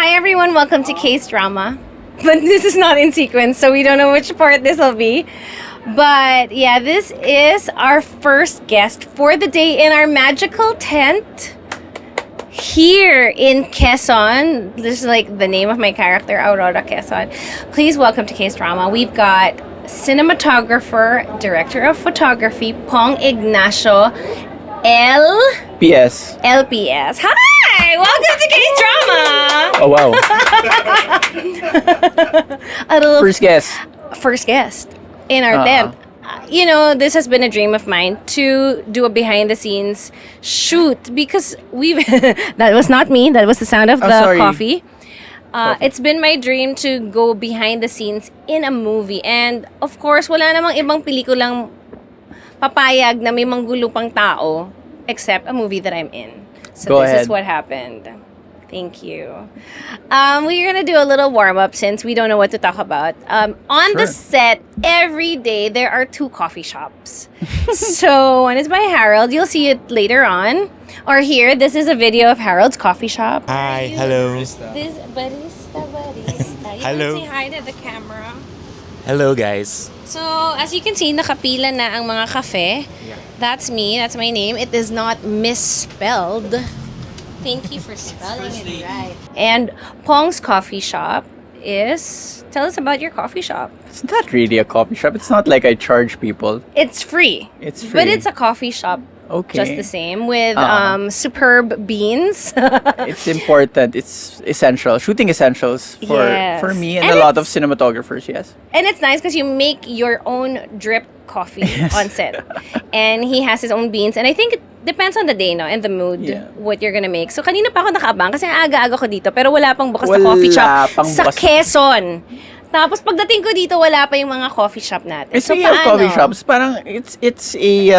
Hi everyone, welcome to Case Drama. But this is not in sequence, so we don't know which part this will be. But yeah, this is our first guest for the day in our magical tent here in Quezon. This is like the name of my character, Aurora Quezon. Please welcome to Case Drama. We've got cinematographer, director of photography, Pong Ignacio, PS. LPS. Hi! Welcome to Case Drama! A little first guest in our tent. You know, this has been a dream of mine to do a behind the scenes shoot because we've that was not me, that was the sound of the coffee. It's been my dream to go behind the scenes in a movie, and of course wala namang ibang pelikulang papayag na may manggulo pang tao except a movie that I'm in. So this is what happened. Thank you. We're gonna do a little warm-up since we don't know what to talk about. On the set, every day, there are 2 coffee shops. So, one is by Harold. You'll see it later on. Or here, this is a video of Harold's coffee shop. Hi, hello. This barista. You Hello. can say hi to the camera. Hello, guys. So, as you can see, nakapila na ang mga cafe. Yeah. That's me. That's my name. It is not misspelled. Thank you for spelling it right. And Pong's coffee shop is... Tell us about your coffee shop. It's not really a coffee shop. It's not like I charge people. It's free. It's free. But it's a coffee shop. Okay. Just the same with superb beans. It's important. It's essential. Shooting essentials for me and a lot of cinematographers, yes. And it's nice because you make your own drip coffee on set. And he has his own beans. And I think it depends on the day, no? And the mood, what you're gonna make. So, kanina pa ako nakaabang kasi aga-aga ko dito. Pero wala pang bukas na coffee shop sa Quezon. Tapos pagdating ko dito, wala pa yung mga coffee shop natin. So, Speaking of coffee shops, parang it's a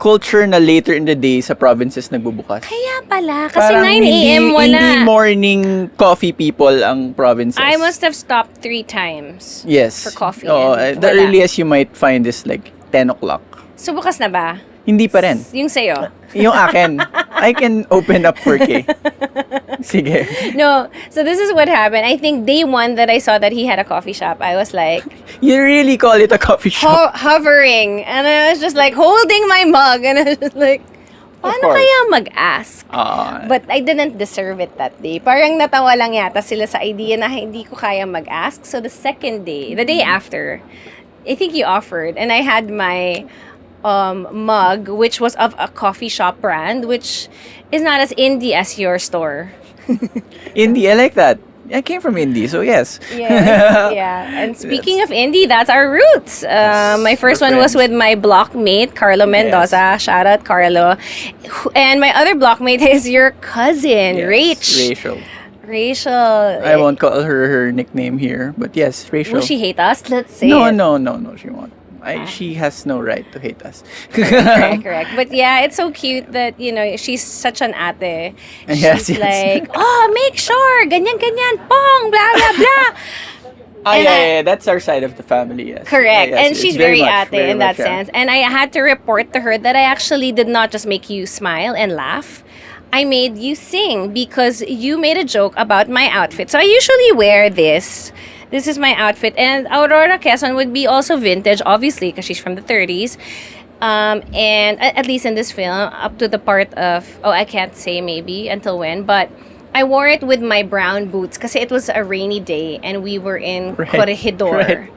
culture na later in the day sa provinces nagbubukas. Kaya pala, kasi Parang 9 a.m. wala. Hindi morning coffee people ang provinces. I must have stopped 3 times. Yes. For coffee. The earliest you might find is like 10 o'clock. So, bukas na ba? Hindi pa rin. Yung sa'yo? Yung akin. I can open up for K. Sige. No. So this is what happened. I think day 1 that I saw that he had a coffee shop, I was like... You really call it a coffee shop? Hovering. And I was just like holding my mug. And I was just like, paano kaya mag-ask? But I didn't deserve it that day. Parang natawa lang yata sila sa idea na hindi ko kaya mag-ask. So the second day, the day after, I think you offered. And I had my... mug, which was of a coffee shop brand, which is not as indie as your store. Indie, I like that. I came from indie, so yes. Yeah. And speaking of indie, that's our roots. My first one was with my blockmate, Carlo Mendoza. Yes. Shout out, Carlo. And my other blockmate is your cousin, Rachel. Rachel. I won't call her nickname here, but yes, Rachel. Will she hate us? Let's say No, it. She won't. She has no right to hate us. Correct. But yeah, it's so cute that, you know, she's such an ate. She's like, make sure, ganyan, Pong, blah, blah, blah. Yeah, that's our side of the family, yes. Correct. Yes, and she's very ate in that much, sense. And I had to report to her that I actually did not just make you smile and laugh. I made you sing because you made a joke about my outfit. So I usually wear this. This is my outfit. And Aurora Quezon would be also vintage, obviously, because she's from the 30s. And at least in this film, up to the part of, I can't say maybe until when, but I wore it with my brown boots because it was a rainy day and we were in Corregidor.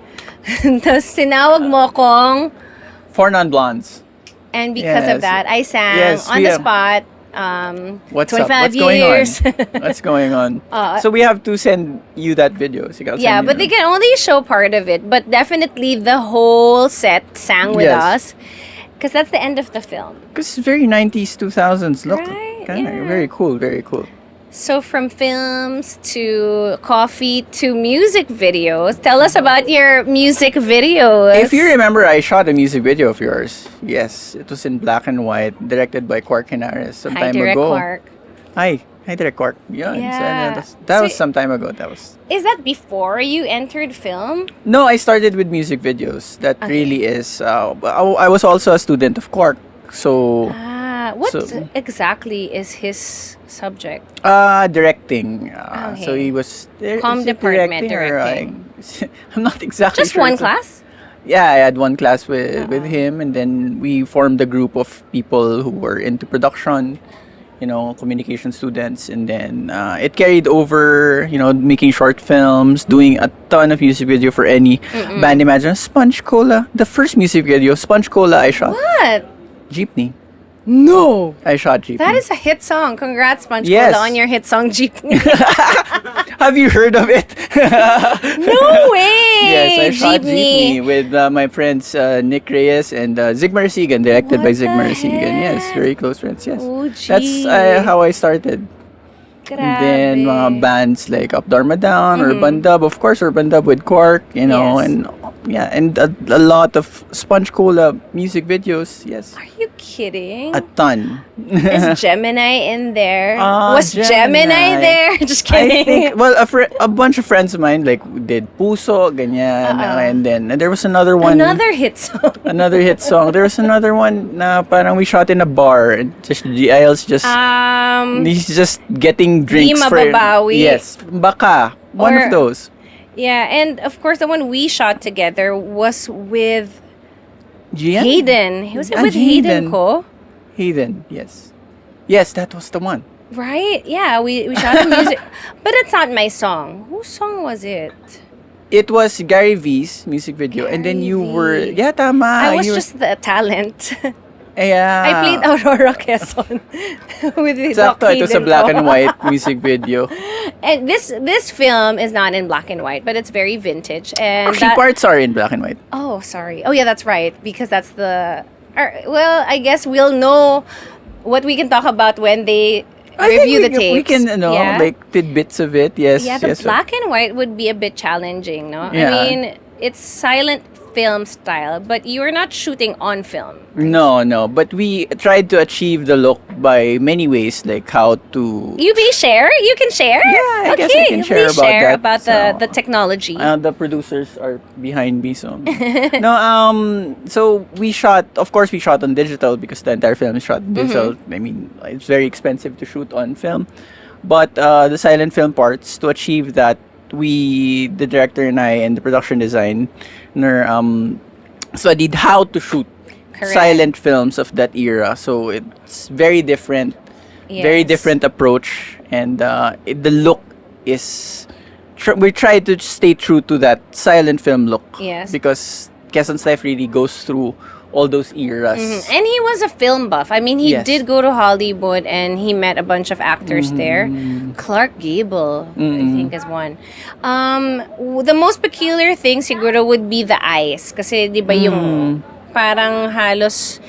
Tapos tinawag mo kong... For non-blondes. And because of that, I sang on the spot. What's 25 up? What's years. going on? What's going on? So we have to send you that video. Yeah, but they can only show part of it. But definitely the whole set sang with us. Because that's the end of the film. Because it's very 90s, 2000s. Look, right? Very cool, very cool. So from films to coffee to music videos, tell us about your music videos. If you remember, I shot a music video of yours. Yes, it was in black and white, directed by Quark Henares some time ago. Quark. Hi, Direct Quark. That was some time ago. Is that before you entered film? No, I started with music videos. That really is. I was also a student of Quark, so. What So, exactly is his subject? directing. So Okay. he was Com is it department or directing. I'm not exactly Just sure. one class? Yeah, I had one class with Uh-uh. him, and then we formed a group of people who were into production, communication students, and then it carried over, making short films, doing a ton of music video for any band. Imagine SpongeCola, the first music video, SpongeCola I shot. What? Jeepney. No. I shot Jeepney. That is a hit song. Congrats, SpongeCola, Yes. on your hit song, Jeepney. Have you heard of it? No way! Yes, I shot Jeepney with my friends Nick Reyes and Zigmar Sigan, directed by What the Zigmar Sigan. Yes, heck? very close friends. Yes, Oh, that's how I started. And then mga Grabe. bands like Up Dharma Down, Urban Dub, of course, Urban Dub with Quark, Yes. and and a lot of SpongeCola music videos. Yes, Are you kidding? a ton. Is Gemini in there? Ah, Was Gemini Gemini. there? Just I kidding. think, well, a bunch of friends of mine like did Puso, ganyan, and then there was another one. Another hit song. Another hit song. There was another one na parang we shot in a bar. And just GIL's just he's just getting drinks Di for Mababawi. yes, baka one Or- of those. Yeah, and of course the one we shot together was with Gian? Hayden. He was Ah, with Hayden ko. Hayden, yes, that was the one. Right? Yeah, we shot the music. But it's not my song. Whose song was it? It was Gary V's music video, and then you were V. tama. I was you were- just the talent. yeah. I played Aurora Quezon with the Sakto, ito sa Hayden black ko. and white music video. And this film is not in black and white, but it's very vintage. And Actually, parts are in black and white. oh, sorry. Oh, yeah, that's right. Because that's the. Well, I guess we'll know what we can talk about when they review the tapes. We can, Yeah? like tidbits of it. Yes, Yeah, the yes. black and white would be a bit challenging, no? Yeah. I mean, it's silent film style, but you're not shooting on film. No, but we tried to achieve the look by many ways, like how to. You share? You can share? Yeah, I okay, guess I can you share please about share that. about So, the technology. The producers are behind me, so no. So we shot. Of course, we shot on digital because the entire film is shot on digital. I mean, it's very expensive to shoot on film, but the silent film parts to achieve that, the director and I and the production design, studied how to shoot Correct. silent films of that era. So it's very different, very Yes. different approach, and the look is. We try to stay true to that silent film look. Yes. Because Quezon's life really goes through all those eras. And he was a film buff. I mean, he Yes. did go to Hollywood and he met a bunch of actors there. Clark Gable, I think, is one. The most peculiar thing siguro would be the eyes. Kasi di ba yung parang halos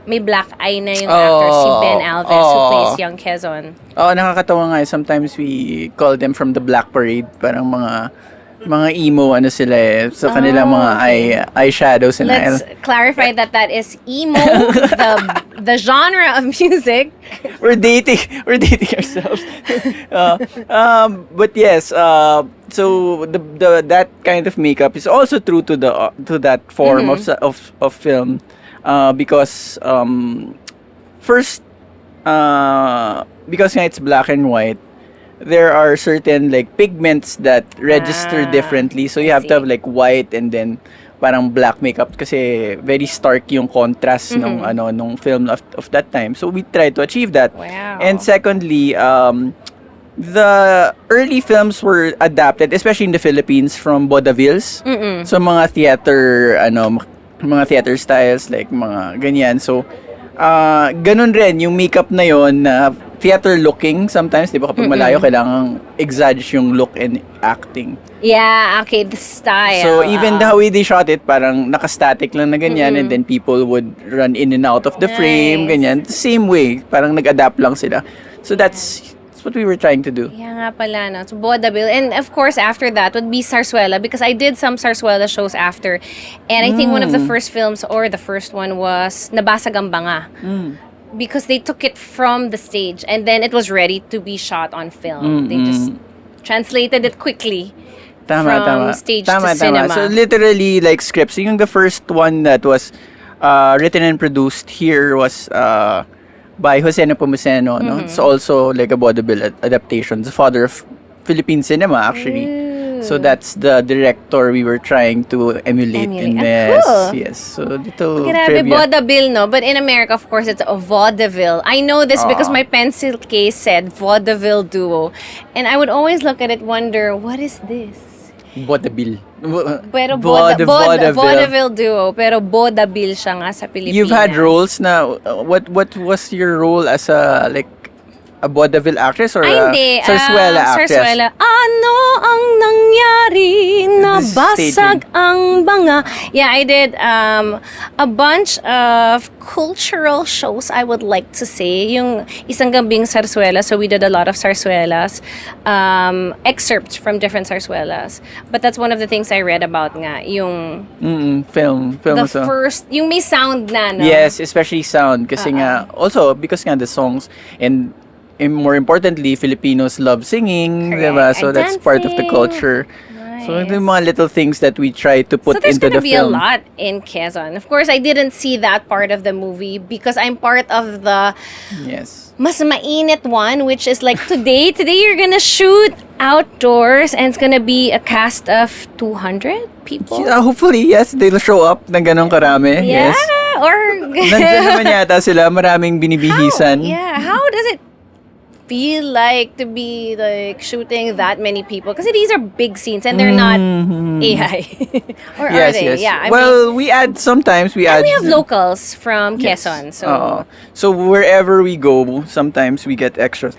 may black eye na yung actor, si Ben Alves, who plays Young Quezon. Oh, nakakatawa nga. Sometimes we call them from the Black Parade. Parang mga emo sila eh. So kanilang mga eye shadows and Let's clarify that is emo, the genre of music. we're dating ourselves. But yes, so the that kind of makeup is also true to that form of film, because first, because nga it's black and white, there are certain like pigments that register differently. So you I have to see. have like white and then parang black makeup kasi very stark yung contrast nung film of that time. So we try to achieve that. Wow. And secondly, the early films were adapted, especially in the Philippines, from vaudevilles. So mga theater styles like mga ganyan. So ganun rin yung makeup na yon na theater looking sometimes, di ba, kapag malayo kailangan exaggerate yung look and acting. Yeah, okay, the style. So even the way they shot it, parang nakastatic lang na ganyan, and then people would run in and out of the frame, Nice. ganyan. Same way, parang nag-adapt lang sila. So that's what we were trying to do. Yeah nga pala, no? So, vaudeville. And of course, after that would be Zarzuela, because I did some Zarzuela shows after. And I think one of the first films, or the first one, was Nabasag ang Banga. Because they took it from the stage and then it was ready to be shot on film. They just translated it quickly from stage to cinema. So literally like scripts. Yung the first one that was written and produced here was by Jose Nepomuceno. No? It's also like a vaudeville adaptation. The father of Philippine cinema, actually. So that's the director we were trying to emulate in this. Cool. Yes. So little Grabe, trivia. vaudeville, no? But in America, of course, it's a vaudeville. I know this because my pencil case said vaudeville duo. And I would always look at it, wonder, what is this? Vaudeville. Pero Vaudeville. vaudeville duo. Pero vaudeville siya nga sa Pilipinas. You've had roles na, what was your role as a, like, a vaudeville actress or a sarsuela actress? Sarsuela. Ano ang nangyari? Nabasag ang banga. Yeah, I did a bunch of cultural shows, I would like to say. Yung isang gabing sarsuela. So we did a lot of sarsuelas. Excerpts from different sarsuelas. But that's one of the things I read about nga. Yung Film the also. first, yung may sound na, no? Yes, especially sound. Kasi nga, also, because nga the songs, and more importantly, Filipinos love singing, Correct. diba? So And that's part of the dancing. culture. Nice. So the mga little things that we try to put So there's into gonna the be film. a lot in Quezon. Of course, I didn't see that part of the movie because I'm part of the Yes. mas mainit one, which is like today. Today you're gonna shoot outdoors and it's gonna be a cast of 200 people. Yeah, hopefully, yes, they'll show up na ganong karami. Yeah, Yes. or Nandyan naman yata sila, maraming binibihisan. how does it feel like to be like shooting that many people? Because these are big scenes and they're not AI. Or are Yes, they? yes. Yeah. I mean, Well, we add sometimes we add. we have locals from Yes. Quezon, so So wherever we go, sometimes we get extras.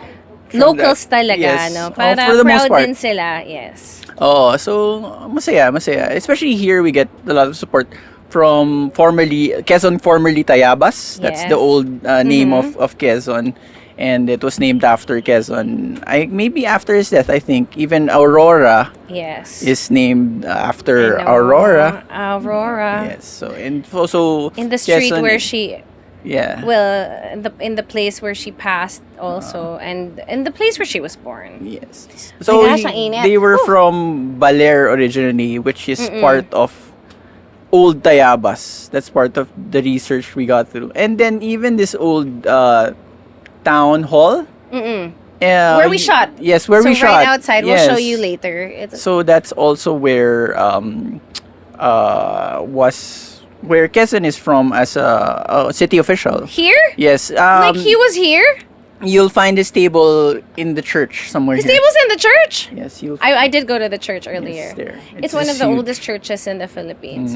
from locals that. talaga, Yes. no? Oh, Para for the most proud part. din sila, yes. Oh, so masaya. Especially here, we get a lot of support from Quezon, formerly Tayabas. That's the Yes. old name of Quezon. And it was named after Quezon. Maybe after his death, I think. Even Aurora Yes. is named after I know. Aurora. Aurora. Yes. So and also In the street Quezon, where she, yeah. well, in the place where she passed also, and in the place where she was born. Yes. So gosh, ang init. they were from Baler originally, which is part of old Tayabas. That's part of the research we got through. And then even this old town hall. Where we shot. Yes, where we so shot. right outside, we'll Yes. show you later. It's So that's also where where Quezon is from as a city official. here? Yes. Like he was here? You'll find his table in the church somewhere His here. table's in the church? Yes, you'll I did go to the church earlier. Yes, there. It's one of just the huge. oldest churches in the Philippines.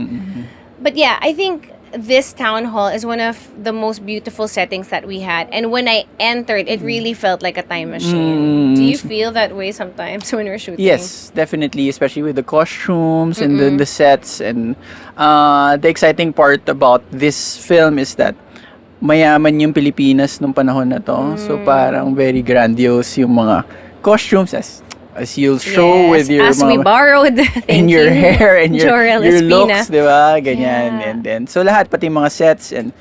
But yeah, I think this town hall is one of the most beautiful settings that we had. And when I entered, it really felt like a time machine. Do you feel that way sometimes when we're shooting? Yes, definitely, especially with the costumes and the sets. And the exciting part about this film is that mayaman yung Pilipinas nung panahon na to. So parang very grandiose yung mga costumes as you'll show Yes, with your as we mga- borrowed. in your hair and your Jorel your Espina. looks, di ba? Ganyan. Yeah. And then, so lahat, pati mga sets. And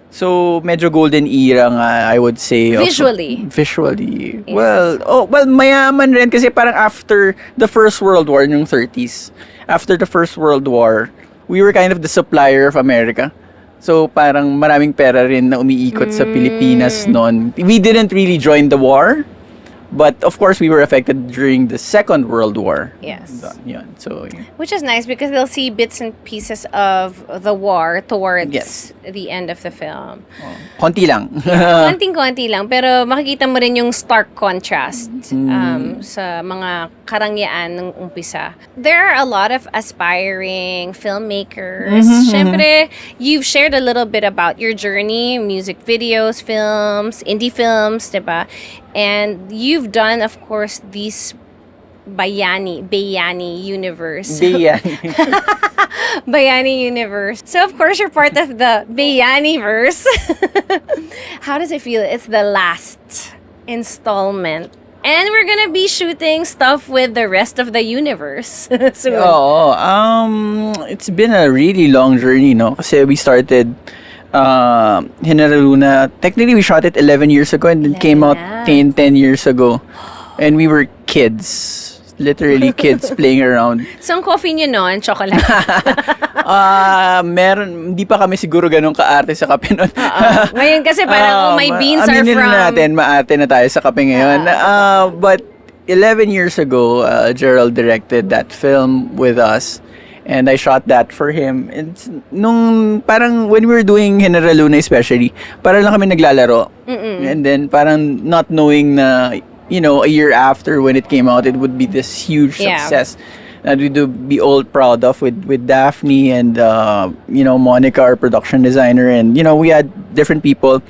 so, medyo golden era nga, I would say. Visually. Visually. Yes. Well, mayaman rin kasi parang after the First World War, yung 30s, after the First World War, we were kind of the supplier of America. So, parang maraming pera rin na umiikot sa Pilipinas noon. We didn't really join the war. But of course, we were affected during the Second World War. Yes. Yun. So, yun. Which is nice because they'll see bits and pieces of the war towards Yes. the end of the film. Konti lang. Konting-konti lang, pero makikita mo rin yung stark contrast sa mga karangyaan ng umpisa. There are a lot of aspiring filmmakers. Siyempre, you've shared a little bit about your journey, music videos, films, indie films, diba? And you've done, of course, these Bayani universe. Bayani universe. So, of course, you're part of the Bayani-verse. How does it feel? It's the last installment. And we're gonna be shooting stuff with the rest of the universe soon. It's been a really long journey, no? Kasi we started Hinaraluna. Technically, we shot it 11 years ago and it came out 10 years ago. And we were kids. just literally kids playing around. So, ang coffee nyo noon, chocolate. Hindi pa kami siguro ganun kaarte sa kape nun. Ngayon kasi parang, my beans are aminin from... natin, maarte na tayo sa kape ngayon. But 11 years ago, Gerald directed that film with us. And I shot that for him. It's, parang when we were doing General Luna especially, parang lang kami naglalaro. And then parang not knowing na, a year after when it came out, it would be this huge success that we'd be all proud of with Daphne and, Monica, our production designer. And, we had different people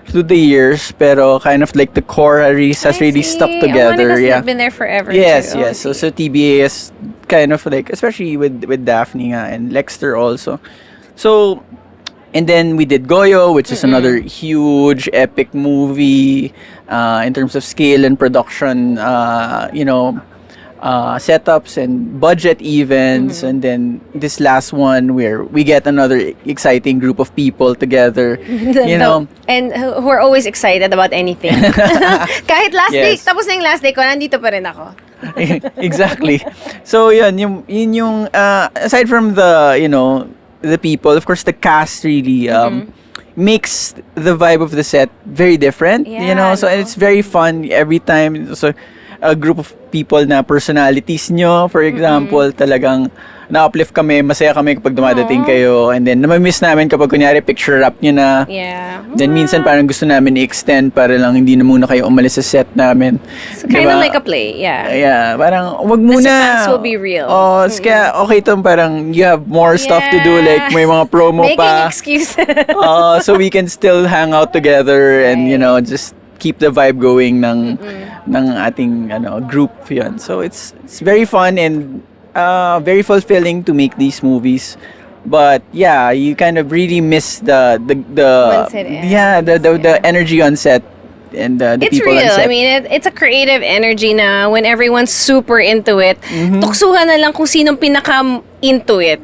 through the years, pero kind of like the core has really stuck together. Monica's been there forever. Yes, too. yes. So TBA is kind of like, especially with Daphne and Lexter also. So, and then we did Goyo, which is another huge epic movie in terms of scale and production. Setups and budget events, and then this last one where we get another exciting group of people together, and who are always excited about anything. Kahit last day, tapos na yung last day ko, nandito pa rin ako. Exactly. So yun yung aside from the people, of course the cast really makes the vibe of the set very different. So and it's very fun every time. So a group of people na personalities nyo, for example, talagang na-uplift kami, masaya kami kapag dumadating kayo, and then namamiss namin kapag kunyari picture wrap nyo na. Then minsan parang gusto namin i-extend para lang hindi na muna kayo umalis sa set namin. So kind of like a play, parang wag muna. The sequence will be real. Kaya okay to, parang you have more stuff to do, like may mga promo Making pa. excuses. So we can still hang out together and just keep the vibe going ng ating group yan. So it's very fun and very fulfilling to make these movies. But yeah, you kind of really miss the energy on set and the it's people real. on set. I mean, it's a creative energy na when everyone's super into it, tuksuhan na lang kung sinong pinaka into it.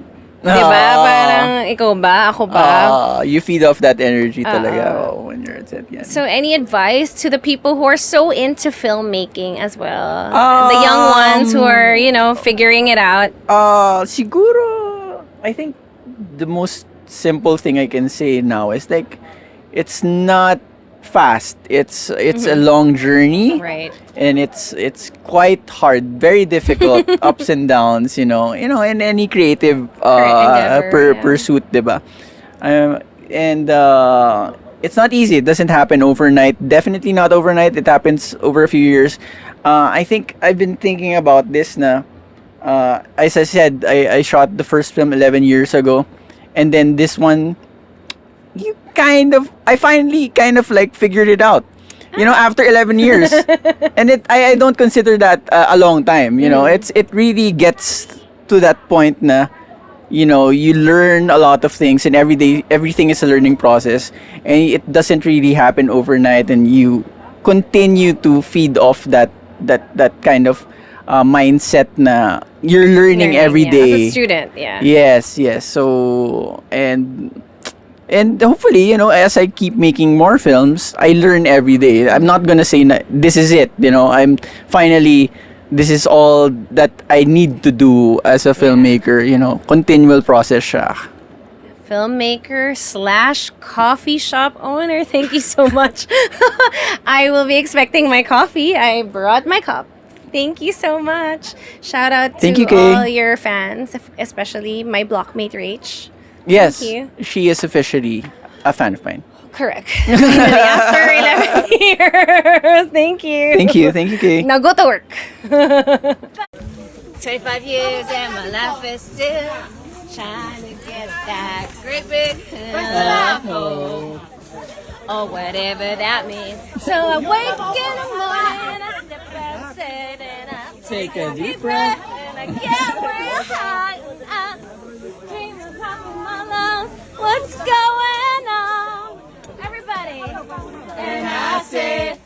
Diba? Parang, ikaw ba? Ako ba? You feed off that energy talaga when you're at set. Yan. So, any advice to the people who are so into filmmaking as well? The young ones who are, figuring it out? Siguro, I think the most simple thing I can say now is like, it's not fast. It's a long journey. Right. And it's quite hard, very difficult, ups and downs, in any creative pursuit, diba? And it's not easy. It doesn't happen overnight. Definitely not overnight. It happens over a few years. I think I've been thinking about this na, as I said, I shot the first film 11 years ago. And then this one, I finally kind of like figured it out, after 11 years. And I don't consider that a long time, it really gets to that point na, you learn a lot of things and everything is a learning process and it doesn't really happen overnight, and you continue to feed off that kind of mindset na you're learning every day. As a student, Yes. So, and hopefully, as I keep making more films, I learn every day. I'm not gonna say this is it. I'm finally, this is all that I need to do as a filmmaker. Continual process siya. Filmmaker / coffee shop owner. Thank you so much. I will be expecting my coffee. I brought my cup. Thank you so much. Shout out to all your fans, especially my blockmate Rach. Yes, she is officially a fan of mine. Correct. After 11 years. Thank you. Thank you, Kay. Now go to work. 25 years and my life is still trying to get that great big hole. Or whatever that means. So I wake in the morning, I step outside and I take a deep breath and I get real high and I dream of popping my lungs. What's going on? Everybody. And I say